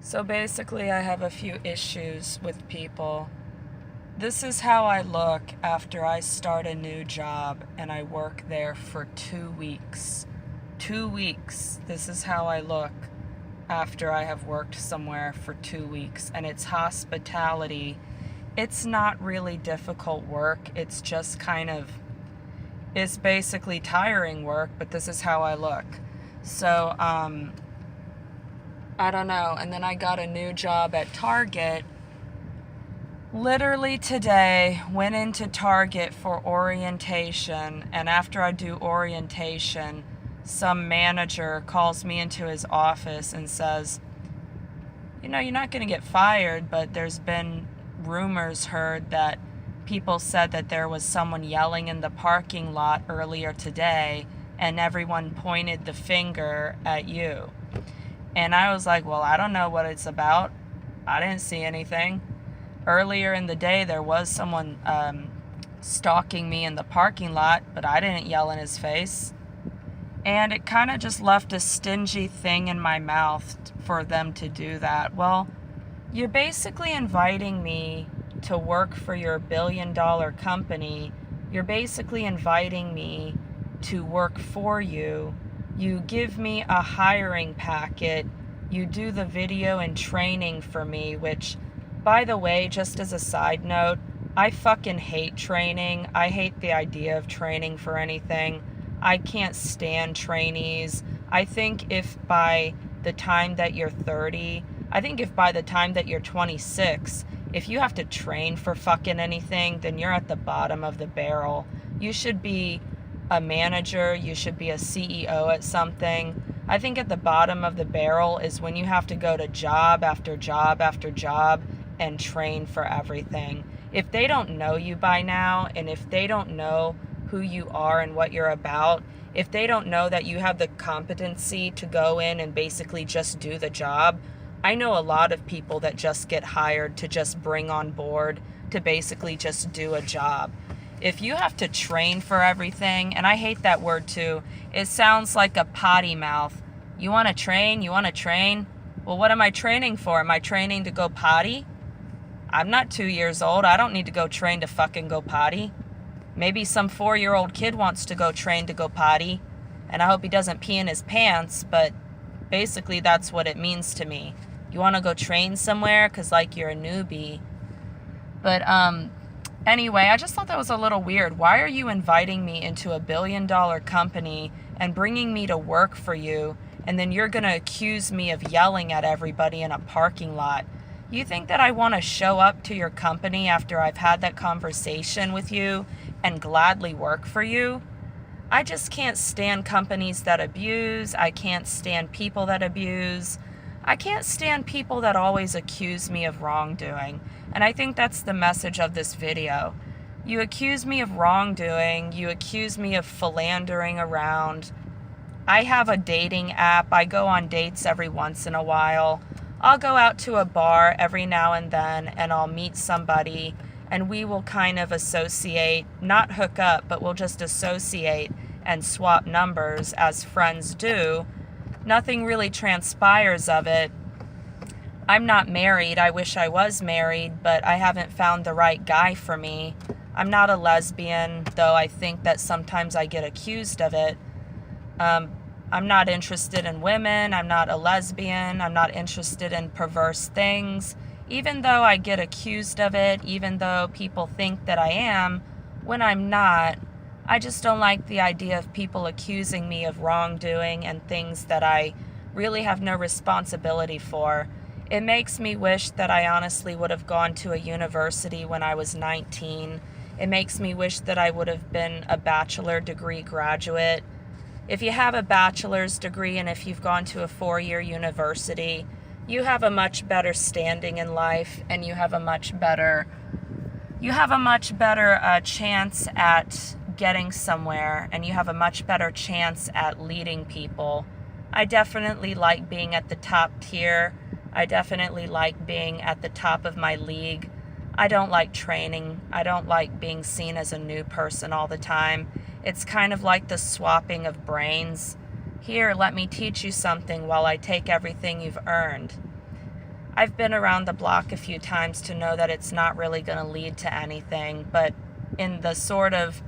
So basically, I have a few issues with people. This is how I look after I start a new job and I work there for 2 weeks. 2 weeks. This is how I look after I have worked somewhere for 2 weeks. And it's hospitality. It's not really difficult work. It's just it's basically tiring work, but this is how I look. So, I don't know. And then I got a new job at Target. Literally today, went into Target for orientation. And after I do orientation, some manager calls me into his office and says, you're not going to get fired, but there's been rumors heard that people said that there was someone yelling in the parking lot earlier today, and everyone pointed the finger at you. And I was like, well, I don't know what it's about. I didn't see anything. Earlier in the day, there was someone stalking me in the parking lot, but I didn't yell in his face. And it kind of just left a stingy thing in my mouth for them to do that. Well, you're basically inviting me to work for your billion-dollar company. You're basically inviting me to work for you. You give me a hiring packet. You do the video and training for me, which, by the way, just as a side note, I fucking hate training. I hate the idea of training for anything. I can't stand trainees. I think if by the time that you're 30, I think if by the time that you're 26, if you have to train for fucking anything, then you're at the bottom of the barrel. You should be a manager, you should be a CEO at something. I think at the bottom of the barrel is when you have to go to job after job after job and train for everything. If they don't know you by now, and if they don't know who you are and what you're about, if they don't know that you have the competency to go in and basically just do the job, I know a lot of people that just get hired to just bring on board to basically just do a job. If you have to train for everything, and I hate that word too, it sounds like a potty mouth. You want to train? You want to train? Well, what am I training for? Am I training to go potty? I'm not 2 years old. I don't need to go train to fucking go potty. Maybe some 4-year-old kid wants to go train to go potty, and I hope he doesn't pee in his pants, but basically that's what it means to me. You want to go train somewhere because, like, you're a newbie. But, anyway, I just thought that was a little weird. Why are you inviting me into a billion-dollar company and bringing me to work for you, and then you're going to accuse me of yelling at everybody in a parking lot? You think that I want to show up to your company after I've had that conversation with you and gladly work for you? I just can't stand companies that abuse. I can't stand people that abuse. I can't stand people that always accuse me of wrongdoing. And I think that's the message of this video. You accuse me of wrongdoing. You accuse me of philandering around. I have a dating app. I go on dates every once in a while. I'll go out to a bar every now and then and I'll meet somebody and we will kind of associate, not hook up, but we'll just associate and swap numbers as friends do. Nothing really transpires of it. I'm not married. I wish I was married, but I haven't found the right guy for me. I'm not a lesbian, though I think that sometimes I get accused of it. I'm not interested in women. I'm not a lesbian. I'm not interested in perverse things. Even though I get accused of it, even though people think that I am, when I'm not, I just don't like the idea of people accusing me of wrongdoing and things that I really have no responsibility for. It makes me wish that I honestly would have gone to a university when I was 19. It makes me wish that I would have been a bachelor degree graduate. If you have a bachelor's degree and if you've gone to a 4-year university, you have a much better standing in life and you have a much better chance at getting somewhere, and you have a much better chance at leading people. I definitely like being at the top tier. I definitely like being at the top of my league. I don't like training. I don't like being seen as a new person all the time. It's kind of like the swapping of brains. Here, let me teach you something while I take everything you've earned. I've been around the block a few times to know that it's not really going to lead to anything, but in the sort of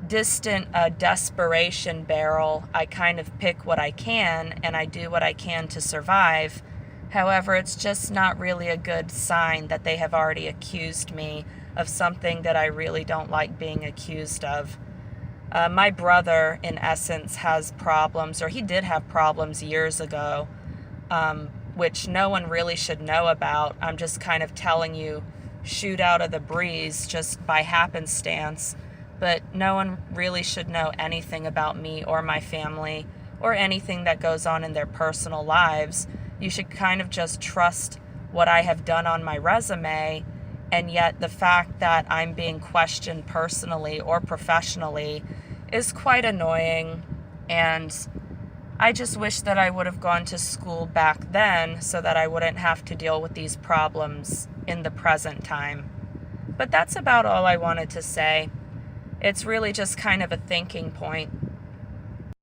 distant desperation barrel, I kind of pick what I can and I do what I can to survive. However, it's just not really a good sign that they have already accused me of something that I really don't like being accused of. My brother, in essence, has problems, or he did have problems years ago, which no one really should know about. I'm just kind of telling you, shoot out of the breeze just by happenstance. But no one really should know anything about me or my family or anything that goes on in their personal lives. You should kind of just trust what I have done on my resume, and yet the fact that I'm being questioned personally or professionally is quite annoying, and I just wish that I would have gone to school back then so that I wouldn't have to deal with these problems in the present time. But that's about all I wanted to say. It's really just kind of a thinking point.